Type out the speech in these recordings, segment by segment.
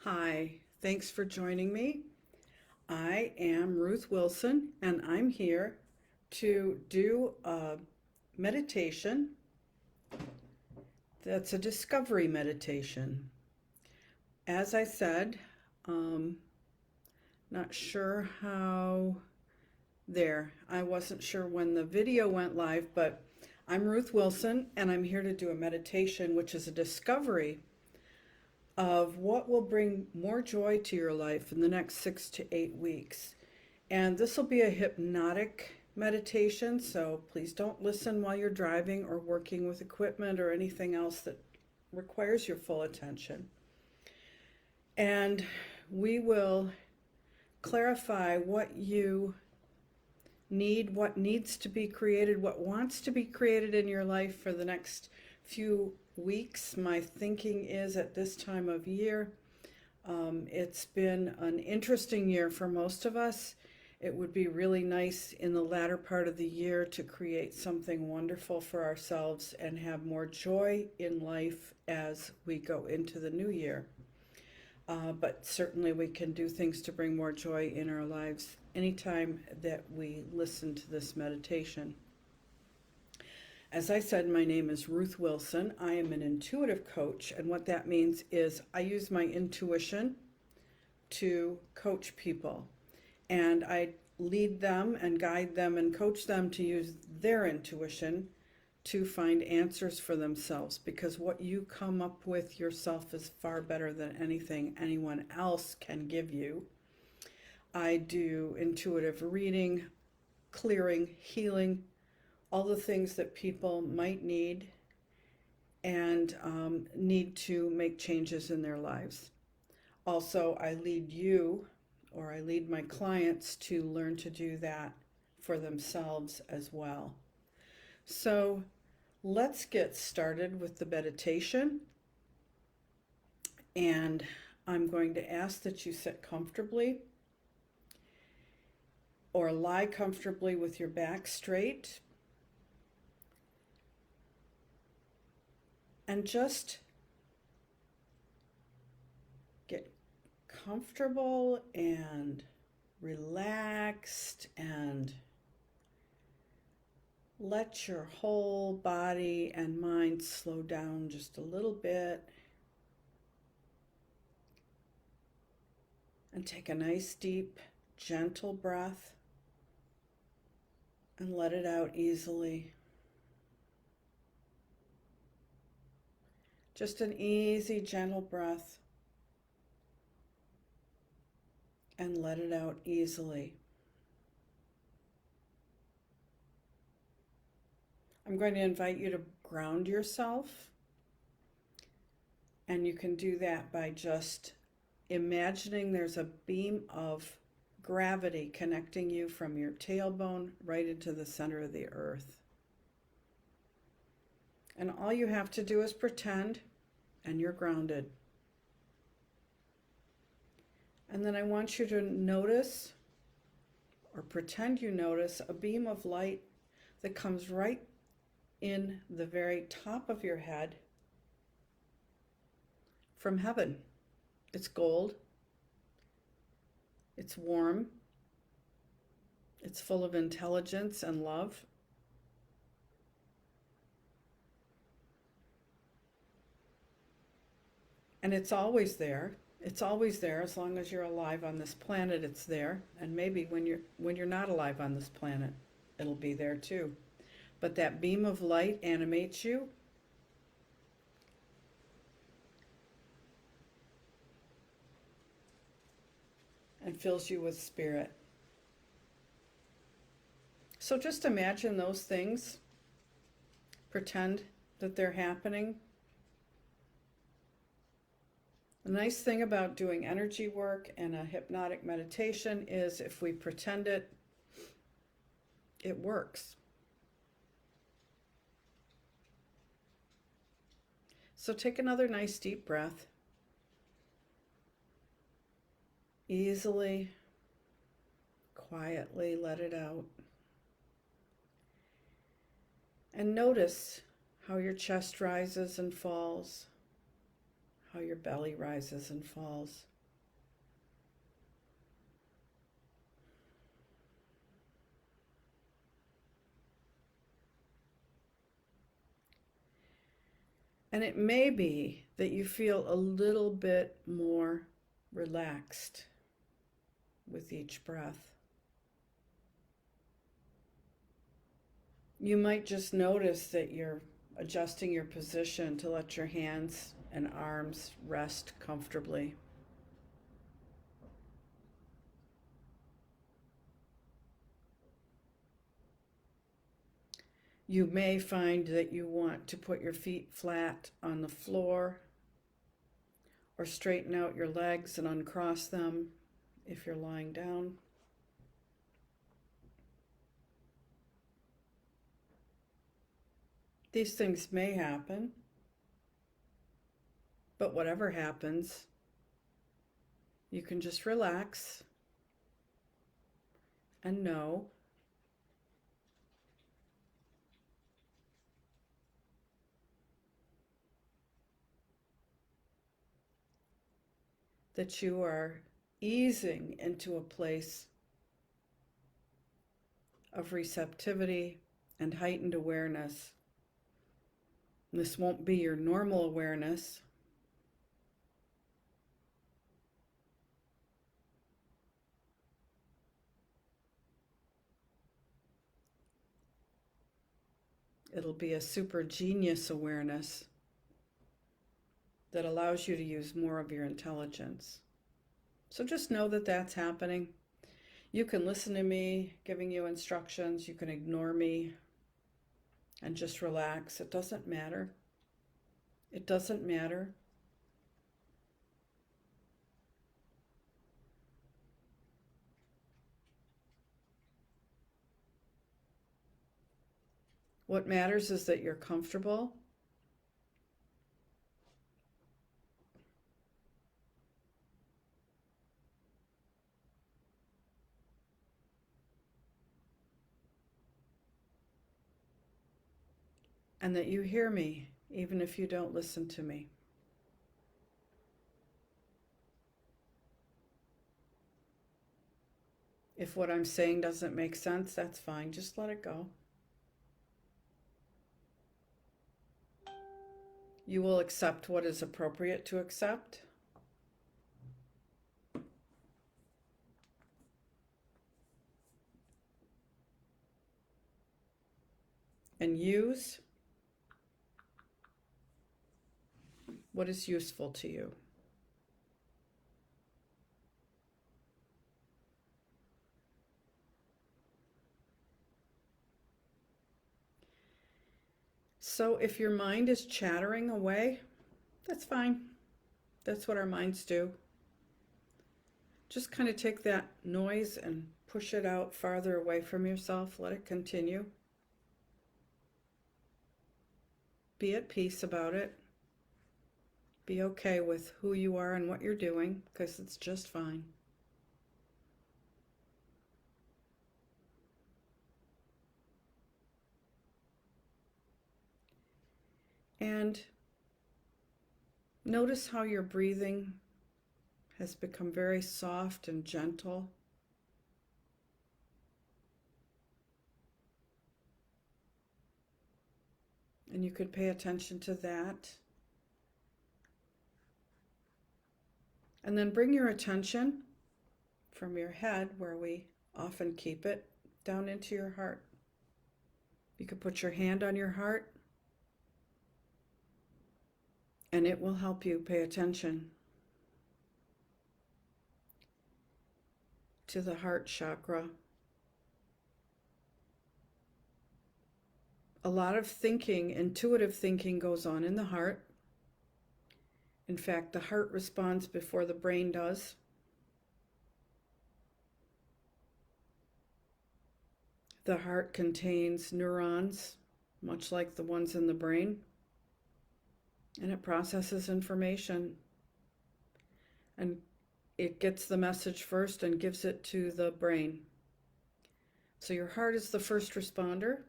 Hi, thanks for joining me. I am Ruth Wilson, and I'm here to do a meditation that's a discovery meditation. As I said, um, not sure how I wasn't sure when the video went live, but I'm Ruth Wilson, and I'm here to do a meditation, which is a discovery of what will bring more joy to your life in the next 6 to 8 weeks. And this will be a hypnotic meditation, so please don't listen while you're driving or working with equipment or anything else that requires your full attention. And we will clarify what you need, what needs to be created, what wants to be created in your life for the next few weeks. My thinking is at this time of year, it's been an interesting year for most of us. It would be really nice in the latter part of the year to create something wonderful for ourselves and have more joy in life as we go into the new year. But certainly we can do things to bring more joy in our lives anytime that we listen to this meditation. As I said, my name is Ruth Wilson. I am an intuitive coach, and what that means is I use my intuition to coach people. And I lead them and guide them and coach them to use their intuition to find answers for themselves, because what you come up with yourself is far better than anything anyone else can give you. I do intuitive reading, clearing, healing, all the things that people might need and need to make changes in their lives. Also, I lead my clients to learn to do that for themselves as well. So let's get started with the meditation. And I'm going to ask that you sit comfortably or lie comfortably with your back straight. And just get comfortable and relaxed and let your whole body and mind slow down just a little bit. And take a nice, deep, gentle breath and let it out easily. Just an easy, gentle breath and let it out easily. I'm going to invite you to ground yourself, and you can do that by just imagining there's a beam of gravity connecting you from your tailbone right into the center of the earth. And all you have to do is pretend, and you're grounded. And then I want you to notice, or pretend you notice, a beam of light that comes right in the very top of your head from heaven. It's gold. It's warm. It's full of intelligence and love. And it's always there. It's always there. As long as you're alive on this planet, it's there. And maybe when you're not alive on this planet, it'll be there too. But that beam of light animates you. And fills you with spirit. So just imagine those things. Pretend that they're happening. The nice thing about doing energy work and a hypnotic meditation is if we pretend it, it works. So take another nice deep breath. Easily, quietly let it out. And notice how your chest rises and falls, how your belly rises and falls. And it may be that you feel a little bit more relaxed with each breath. You might just notice that you're adjusting your position to let your hands and arms rest comfortably. You may find that you want to put your feet flat on the floor or straighten out your legs and uncross them if you're lying down. These things may happen, but whatever happens, you can just relax and know that you are easing into a place of receptivity and heightened awareness. This won't be your normal awareness. It'll be a super genius awareness that allows you to use more of your intelligence. So just know that that's happening. You can listen to me giving you instructions. You can ignore me and just relax. It doesn't matter. It doesn't matter. What matters is that you're comfortable and that you hear me, even if you don't listen to me. If what I'm saying doesn't make sense, that's fine. Just let it go. You will accept what is appropriate to accept. And use what is useful to you. So if your mind is chattering away, that's fine. That's what our minds do. Just kind of take that noise and push it out farther away from yourself. Let it continue. Be at peace about it. Be okay with who you are and what you're doing, because it's just fine. And notice how your breathing has become very soft and gentle. And you could pay attention to that. And then bring your attention from your head, where we often keep it, down into your heart. You could put your hand on your heart, and it will help you pay attention to the heart chakra. A lot of thinking, intuitive thinking, goes on in the heart. In fact, the heart responds before the brain does. The heart contains neurons, much like the ones in the brain, and it processes information. And it gets the message first and gives it to the brain. So your heart is the first responder.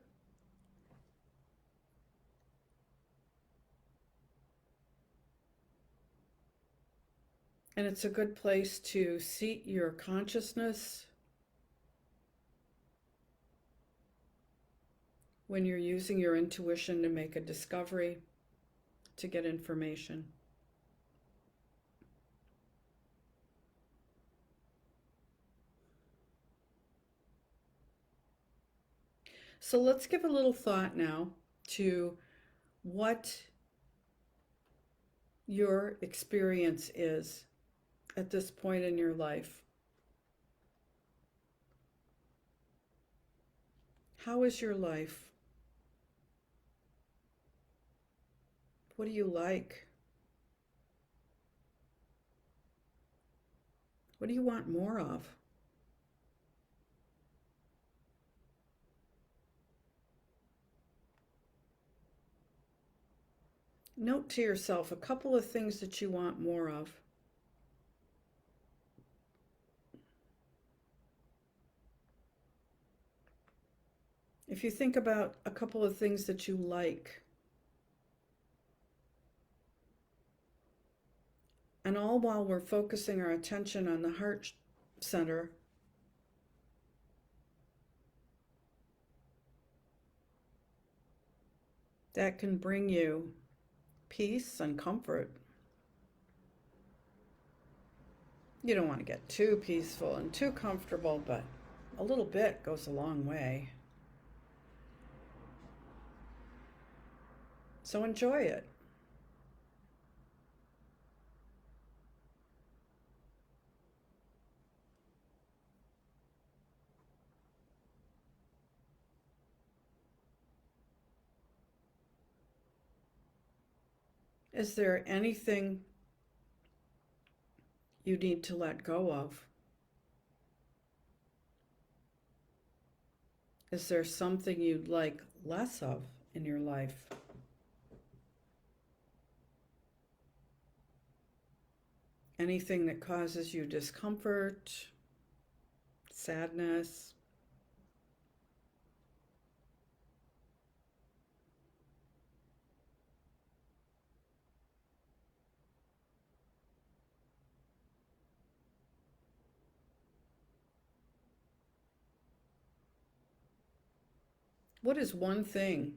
And it's a good place to seat your consciousness when you're using your intuition to make a discovery, to get information. So let's give a little thought now to what your experience is at this point in your life. How is your life? What do you like? What do you want more of? Note to yourself a couple of things that you want more of. If you think about a couple of things that you like, and all while we're focusing our attention on the heart center, that can bring you peace and comfort. You don't want to get too peaceful and too comfortable, but a little bit goes a long way. So enjoy it. Is there anything you need to let go of? Is there something you'd like less of in your life? Anything that causes you discomfort, sadness? What is one thing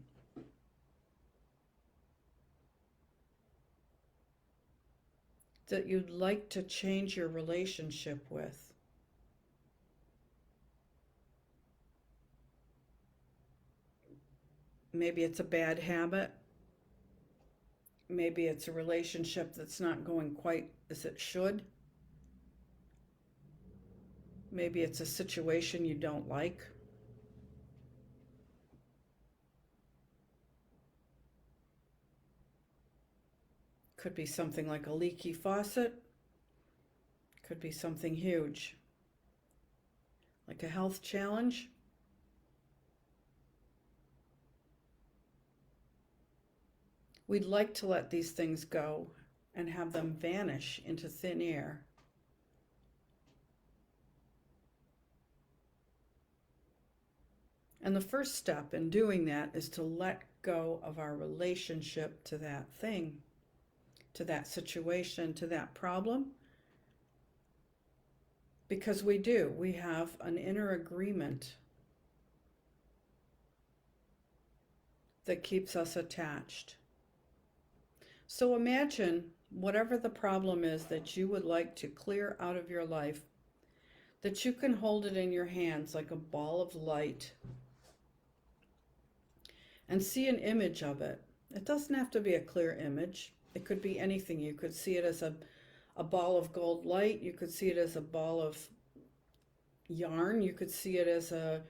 that you'd like to change your relationship with? Maybe it's a bad habit. Maybe it's a relationship that's not going quite as it should. Maybe it's a situation you don't like. Could be something like a leaky faucet. Could be something huge, like a health challenge. We'd like to let these things go and have them vanish into thin air. And the first step in doing that is to let go of our relationship to that thing, to that situation, to that problem. Because we have an inner agreement that keeps us attached. So imagine whatever the problem is that you would like to clear out of your life, that you can hold it in your hands like a ball of light and see an image of it. It doesn't have to be a clear image. It could be anything. You could see it as a ball of gold light. You could see it as a ball of yarn. You could see it as a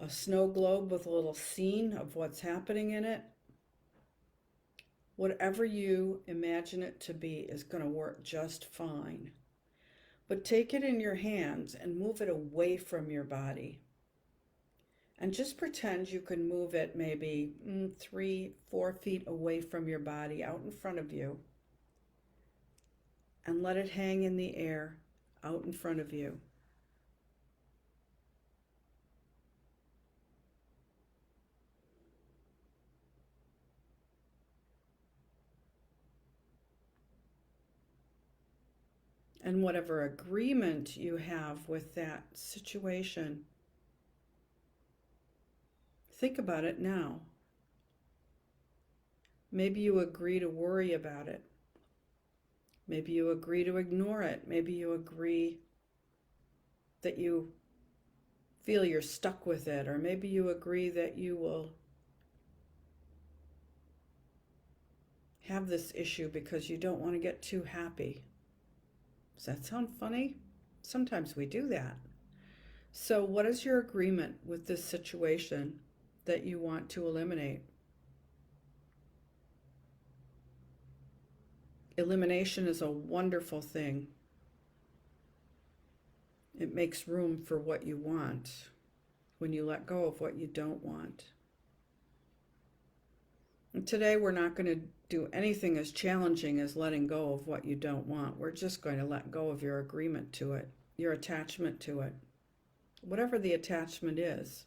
snow globe with a little scene of what's happening in it. Whatever you imagine it to be is going to work just fine. But take it in your hands and move it away from your body. And just pretend you can move it maybe 3-4 feet away from your body, out in front of you. And let it hang in the air out in front of you. and whatever agreement you have with that situation. Think about it now. Maybe you agree to worry about it. Maybe you agree to ignore it. Maybe you agree that you feel you're stuck with it, or maybe you agree that you will have this issue because you don't want to get too happy. Does that sound funny? Sometimes we do that. So what is your agreement with this situation that you want to eliminate? Elimination is a wonderful thing. It makes room for what you want when you let go of what you don't want. And today we're not going to do anything as challenging as letting go of what you don't want. We're just going to let go of your agreement to it, your attachment to it, whatever the attachment is.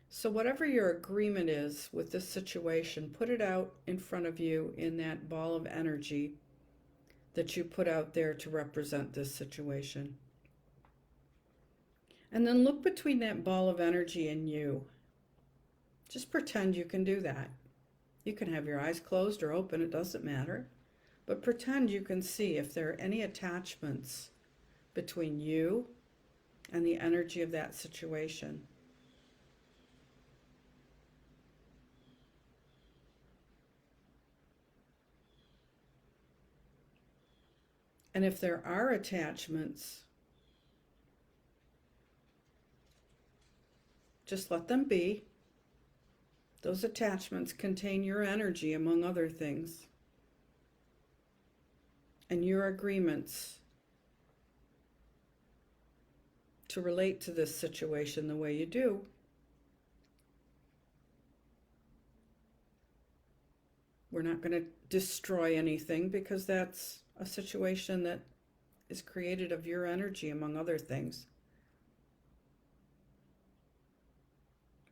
So whatever your agreement is with this situation, put it out in front of you in that ball of energy that you put out there to represent this situation. And then look between that ball of energy and you. Just pretend you can do that. You can have your eyes closed or open, it doesn't matter. But pretend you can see if there are any attachments between you and the energy of that situation. And if there are attachments, just let them be. Those attachments contain your energy, among other things, and your agreements to relate to this situation the way you do. We're not going to destroy anything because that's a situation that is created of your energy, among other things.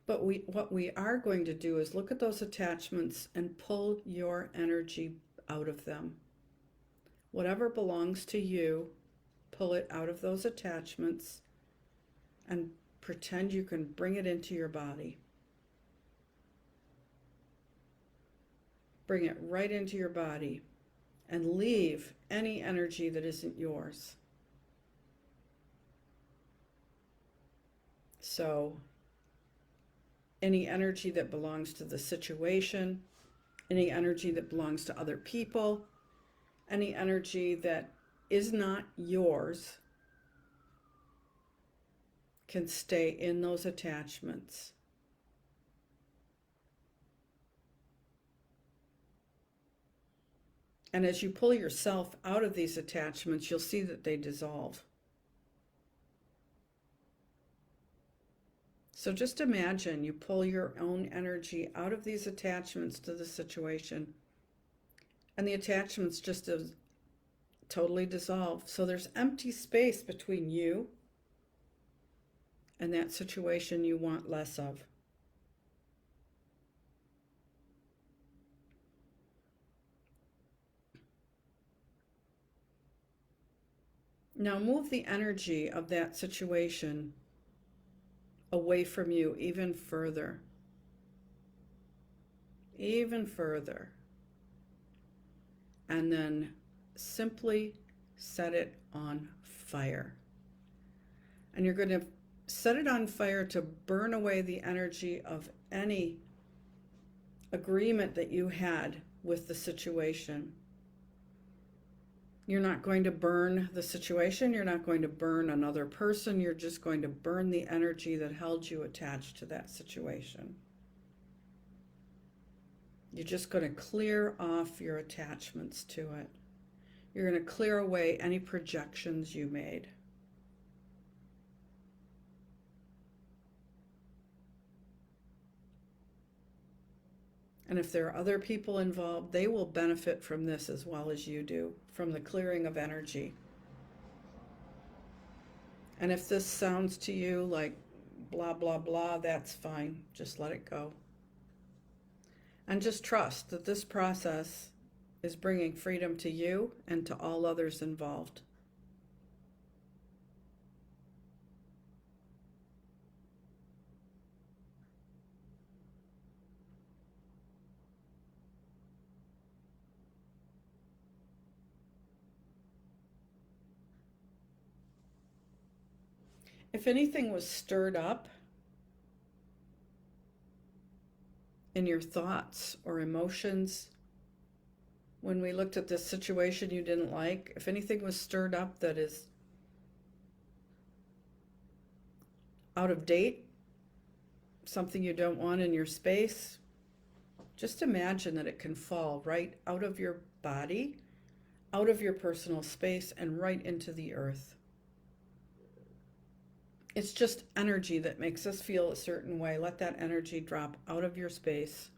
But what we are going to do is look at those attachments and pull your energy out of them. Whatever belongs to you, pull it out of those attachments and pretend you can bring it into your body. Bring it right into your body and leave any energy that isn't yours. So, any energy that belongs to the situation, any energy that belongs to other people, any energy that is not yours can stay in those attachments. And as you pull yourself out of these attachments, you'll see that they dissolve. So just imagine you pull your own energy out of these attachments to the situation, and the attachments just totally dissolve. So there's empty space between you and that situation you want less of. Now move the energy of that situation away from you even further. Even further. And then simply set it on fire. And you're going to set it on fire to burn away the energy of any agreement that you had with the situation. You're not going to burn the situation. You're not going to burn another person. You're just going to burn the energy that held you attached to that situation. You're just going to clear off your attachments to it. You're going to clear away any projections you made. And if there are other people involved, they will benefit from this as well as you do, from the clearing of energy. And if this sounds to you like blah, blah, blah, that's fine. Just let it go. And just trust that this process is bringing freedom to you and to all others involved. If anything was stirred up in your thoughts or emotions when we looked at this situation you didn't like, if anything was stirred up that is out of date, something you don't want in your space, just imagine that it can fall right out of your body, out of your personal space, and right into the earth. It's just energy that makes us feel a certain way. Let that energy drop out of your space.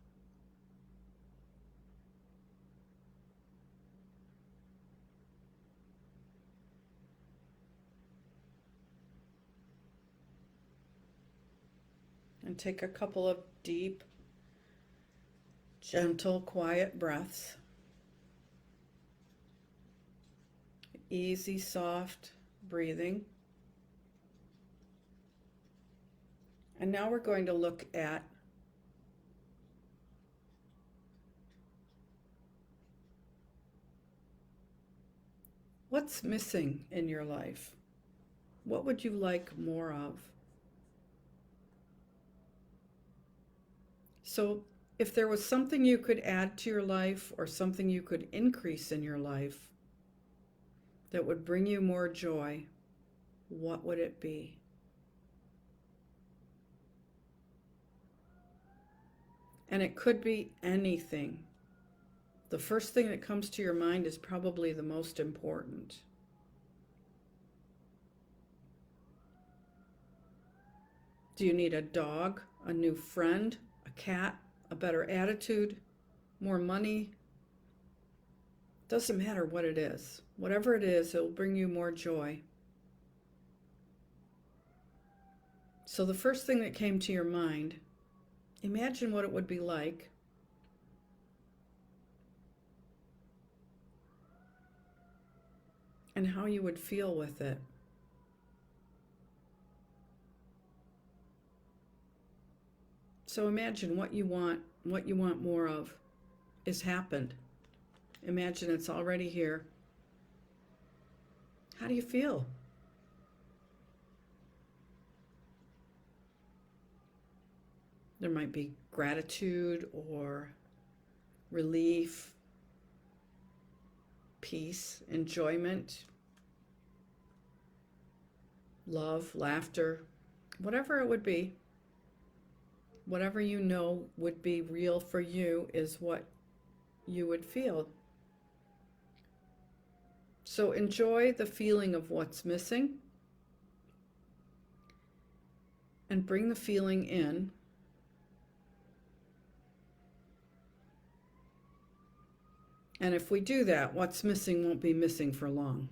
And take a couple of deep, gentle, quiet breaths. Easy, soft breathing. And now we're going to look at what's missing in your life. What would you like more of? So if there was something you could add to your life or something you could increase in your life that would bring you more joy, what would it be? And it could be anything. The first thing that comes to your mind is probably the most important. Do you need a dog, a new friend, a cat, a better attitude, more money? Doesn't matter what it is. Whatever it is, it will bring you more joy. So the first thing that came to your mind, imagine what it would be like and how you would feel with it. So imagine what you want more of is happened. Imagine it's already here. How do you feel? There might be gratitude or relief, peace, enjoyment, love, laughter, whatever it would be. Whatever you know would be real for you is what you would feel. So enjoy the feeling of what's missing and bring the feeling in. And if we do that, what's missing won't be missing for long.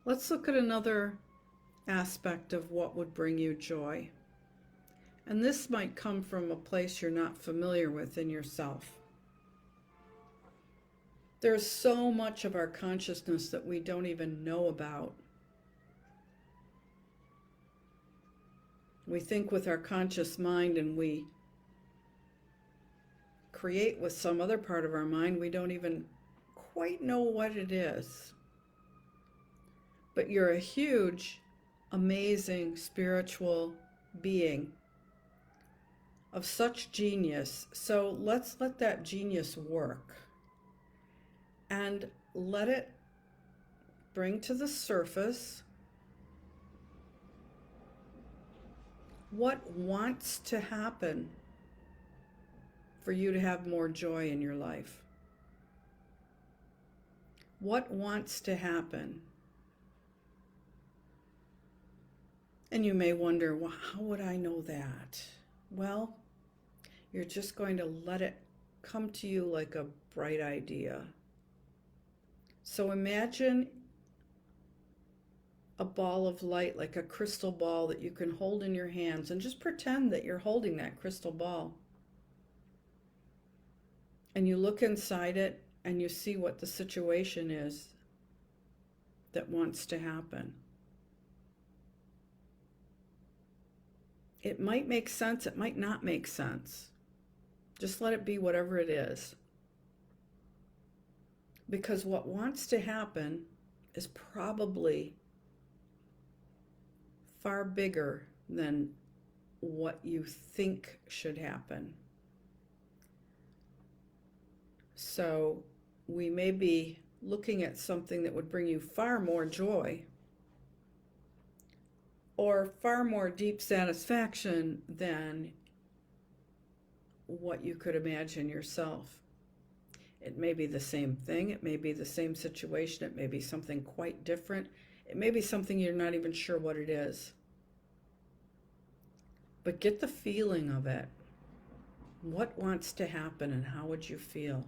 Let's look at another aspect of what would bring you joy. And this might come from a place you're not familiar with in yourself. There's so much of our consciousness that we don't even know about. We think with our conscious mind and we create with some other part of our mind. We don't even quite know what it is. But you're a huge, amazing spiritual being of such genius. So let's let that genius work and let it bring to the surface what wants to happen for you to have more joy in your life. What wants to happen? And you may wonder, well, how would I know that? Well, you're just going to let it come to you like a bright idea. So imagine a ball of light, like a crystal ball that you can hold in your hands, and just pretend that you're holding that crystal ball. And you look inside it and you see what the situation is that wants to happen. It might make sense, it might not make sense. Just let it be whatever it is. Because what wants to happen is probably far bigger than what you think should happen. So we may be looking at something that would bring you far more joy or far more deep satisfaction than what you could imagine yourself. It may be the same thing, it may be the same situation, it may be something quite different, it may be something you're not even sure what it is. But get the feeling of it. What wants to happen and how would you feel?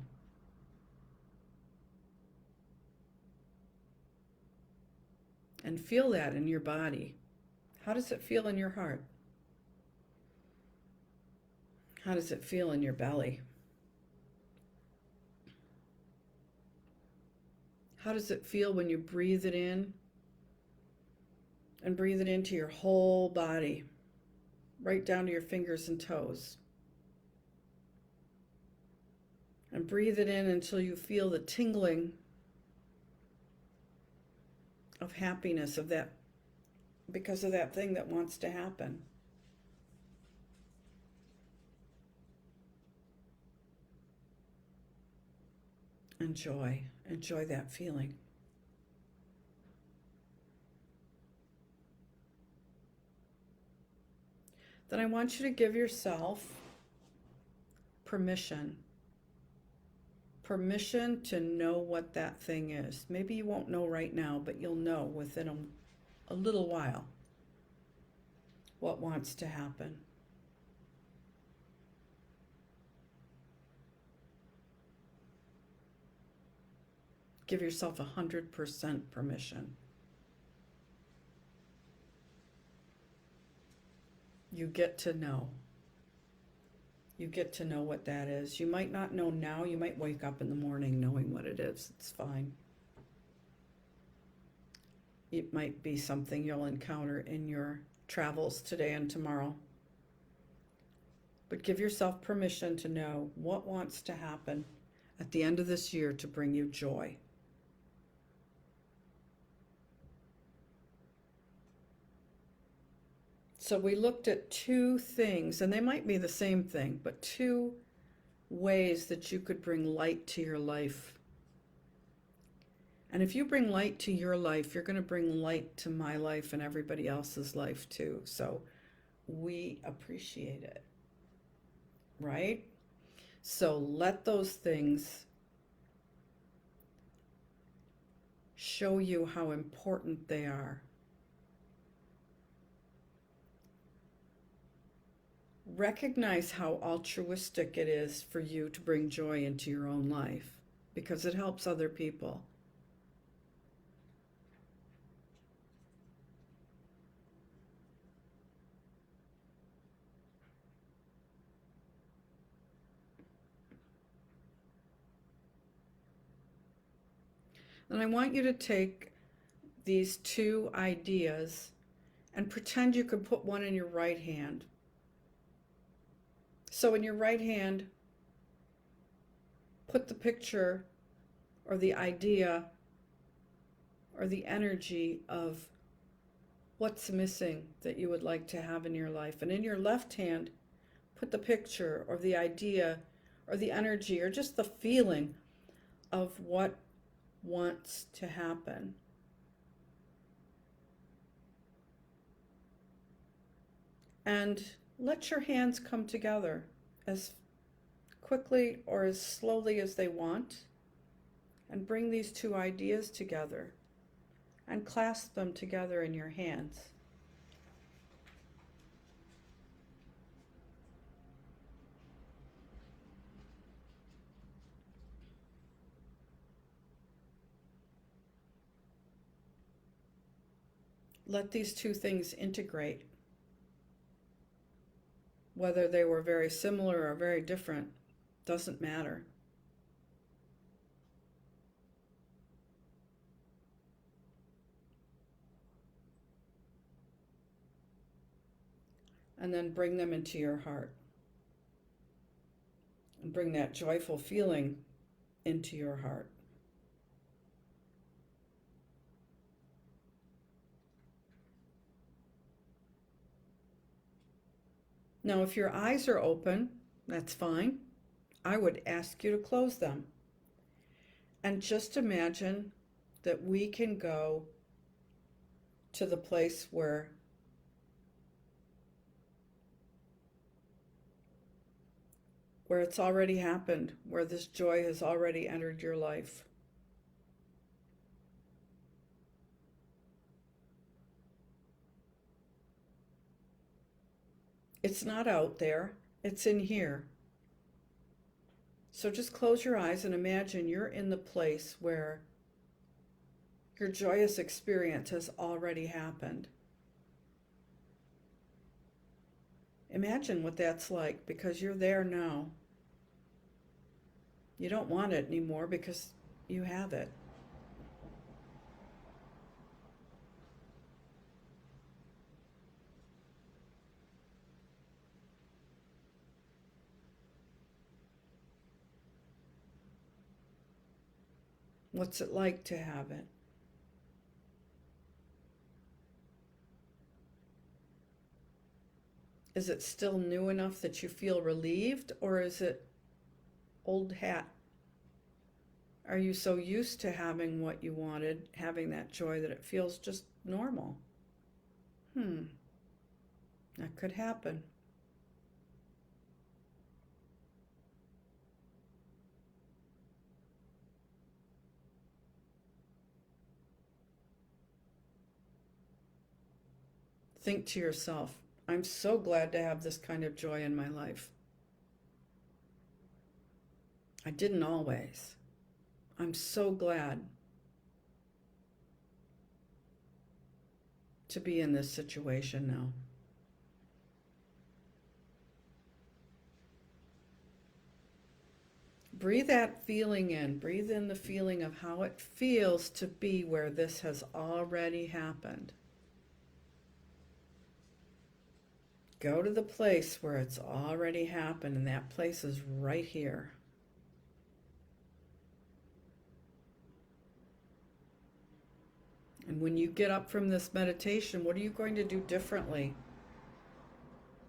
And feel that in your body. How does it feel in your heart? How does it feel in your belly? How does it feel when you breathe it in and breathe it into your whole body, right down to your fingers and toes? And breathe it in until you feel the tingling of happiness of that, because of that thing that wants to happen. Enjoy that feeling. Then I want you to give yourself permission to know what that thing is. Maybe you won't know right now, but you'll know within a little while what wants to happen. Give yourself 100% permission. You get to know. You get to know what that is. You might not know now. You might wake up in the morning knowing what it is. It's fine. It might be something you'll encounter in your travels today and tomorrow. But give yourself permission to know what wants to happen at the end of this year to bring you joy. So we looked at two things, and they might be the same thing, but two ways that you could bring light to your life. And if you bring light to your life, you're going to bring light to my life and everybody else's life too. So we appreciate it, right? So let those things show you how important they are. Recognize how altruistic it is for you to bring joy into your own life, because it helps other people. And I want you to take these two ideas and pretend you could put one in your right hand. So in your right hand, put the picture or the idea or the energy of what's missing that you would like to have in your life. And in your left hand, put the picture or the idea or the energy or just the feeling of what wants to happen. And let your hands come together as quickly or as slowly as they want, and bring these two ideas together and clasp them together in your hands. let these two things integrate. Whether they were very similar or very different doesn't matter. And then bring them into your heart. And bring that joyful feeling into your heart. Now, if your eyes are open, that's fine. I would ask you to close them. And just imagine that we can go to the place where it's already happened, where this joy has already entered your life. It's not out there, it's in here. So just close your eyes and imagine you're in the place where your joyous experience has already happened. Imagine what that's like, because you're there now. You don't want it anymore because you have it. What's it like to have it? Is it still new enough that you feel relieved, or is it old hat? Are you so used to having what you wanted, having that joy, that it feels just normal? That could happen. Think to yourself, I'm so glad to have this kind of joy in my life. I didn't always. I'm so glad to be in this situation now. Breathe that feeling in. Breathe in the feeling of how it feels to be where this has already happened. Go to the place where it's already happened, and that place is right here. And when you get up from this meditation, what are you going to do differently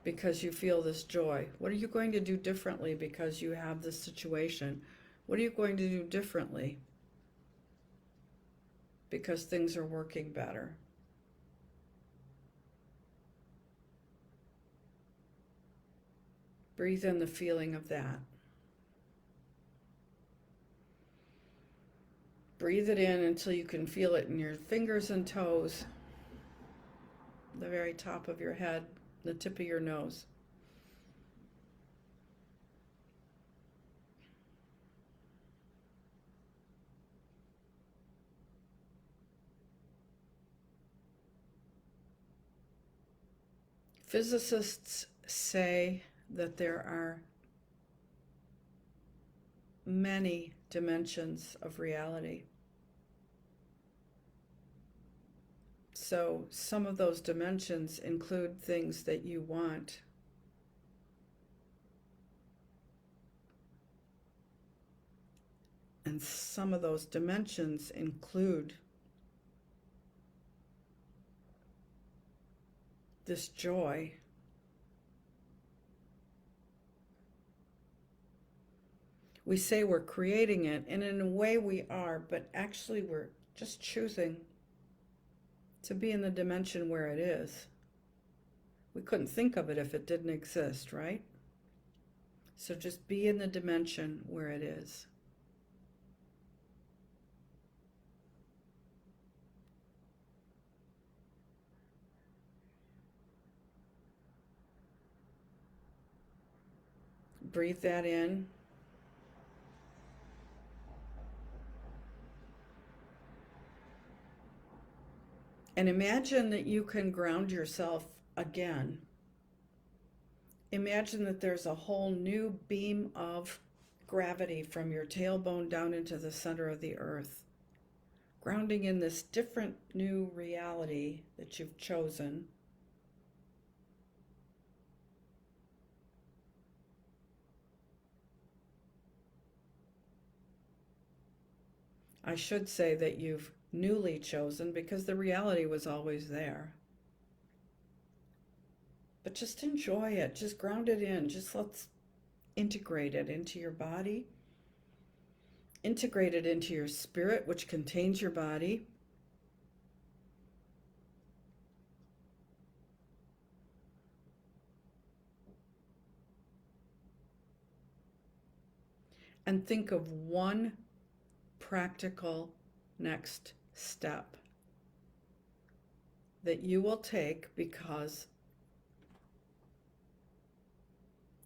because you feel this joy? What are you going to do differently because you have this situation? What are you going to do differently because things are working better? Breathe in the feeling of that. Breathe it in until you can feel it in your fingers and toes, the very top of your head, the tip of your nose. Physicists say that there are many dimensions of reality. So some of those dimensions include things that you want. And some of those dimensions include this joy. We say we're creating it, and in a way we are, but actually we're just choosing to be in the dimension where it is. We couldn't think of it if it didn't exist, right? So just be in the dimension where it is. Breathe that in. And imagine that you can ground yourself again. Imagine that there's a whole new beam of gravity from your tailbone down into the center of the earth, grounding in this different new reality that you've chosen. I should say that you've newly chosen because the reality was always there. But just enjoy it, just ground it in, just let's integrate it into your body, integrate it into your spirit, which contains your body. And think of one practical next step that you will take because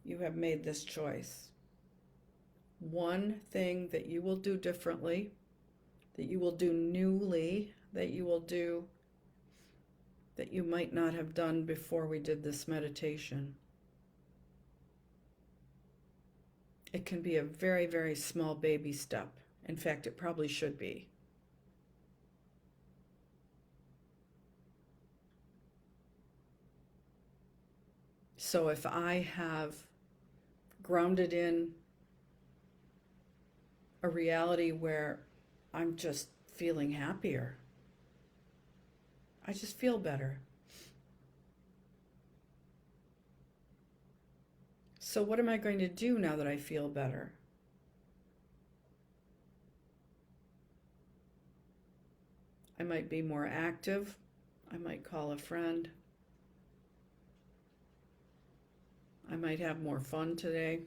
you have made this choice. One thing that you will do differently, that you will do newly, that you will do that you might not have done before we did this meditation. It can be a very, very small baby step. In fact, it probably should be. So if I have grounded in a reality where I'm just feeling happier, I just feel better. So what am I going to do now that I feel better? I might be more active. I might call a friend. I might have more fun today.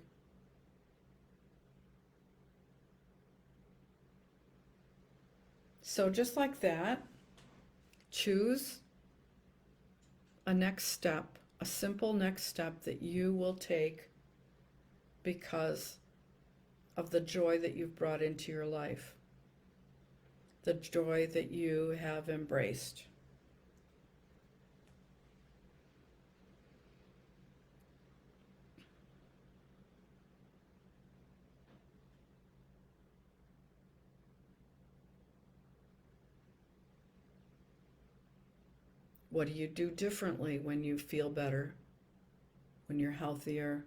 So just like that, choose a next step, a simple next step that you will take because of the joy that you've brought into your life, the joy that you have embraced. What do you do differently when you feel better, when you're healthier,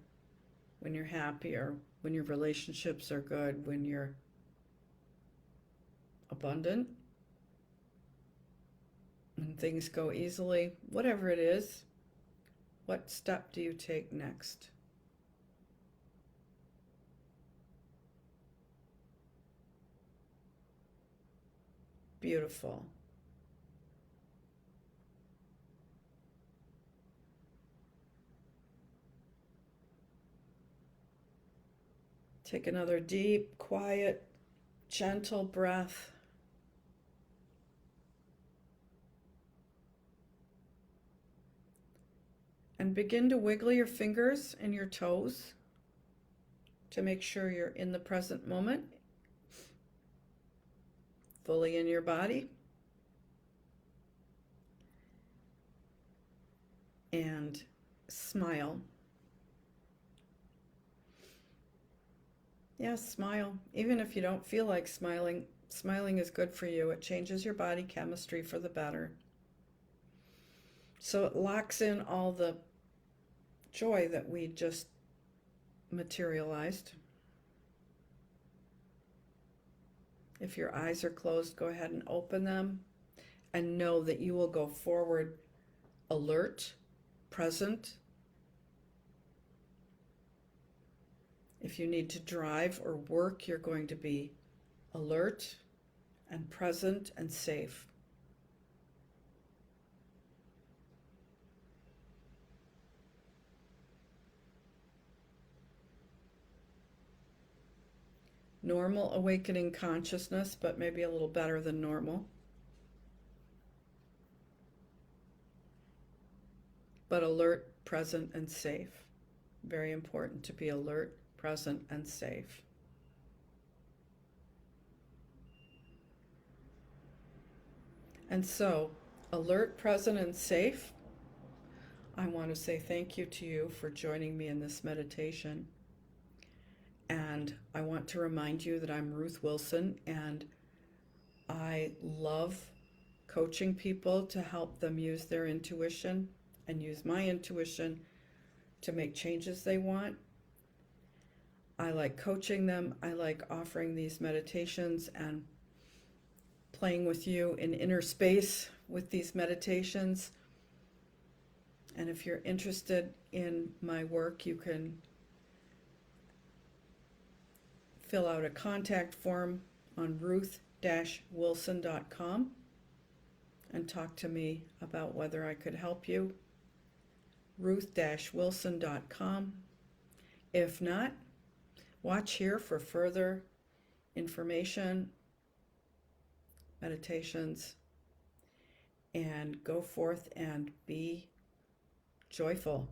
when you're happier, when your relationships are good, when you're abundant, when things go easily, whatever it is, what step do you take next? Beautiful. Take another deep, quiet, gentle breath. And begin to wiggle your fingers and your toes to make sure you're in the present moment, fully in your body. And smile. Yeah, smile. Even if you don't feel like smiling, smiling is good for you. It changes your body chemistry for the better. So it locks in all the joy that we just materialized. If your eyes are closed, go ahead and open them and know that you will go forward alert, present. If you need to drive or work, you're going to be alert and present and safe. Normal awakening consciousness, but maybe a little better than normal. But alert, present, and safe. Very important to be alert, present, and safe. And so alert, present, and safe, I want to say thank you to you for joining me in this meditation. And I want to remind you that I'm Ruth Wilson, and I love coaching people to help them use their intuition and use my intuition to make changes they want. I like coaching them. I like offering these meditations and playing with you in inner space with these meditations. And if you're interested in my work, you can fill out a contact form on ruth-wilson.com and talk to me about whether I could help you. ruth-wilson.com. If not, watch here for further information, meditations, and go forth and be joyful.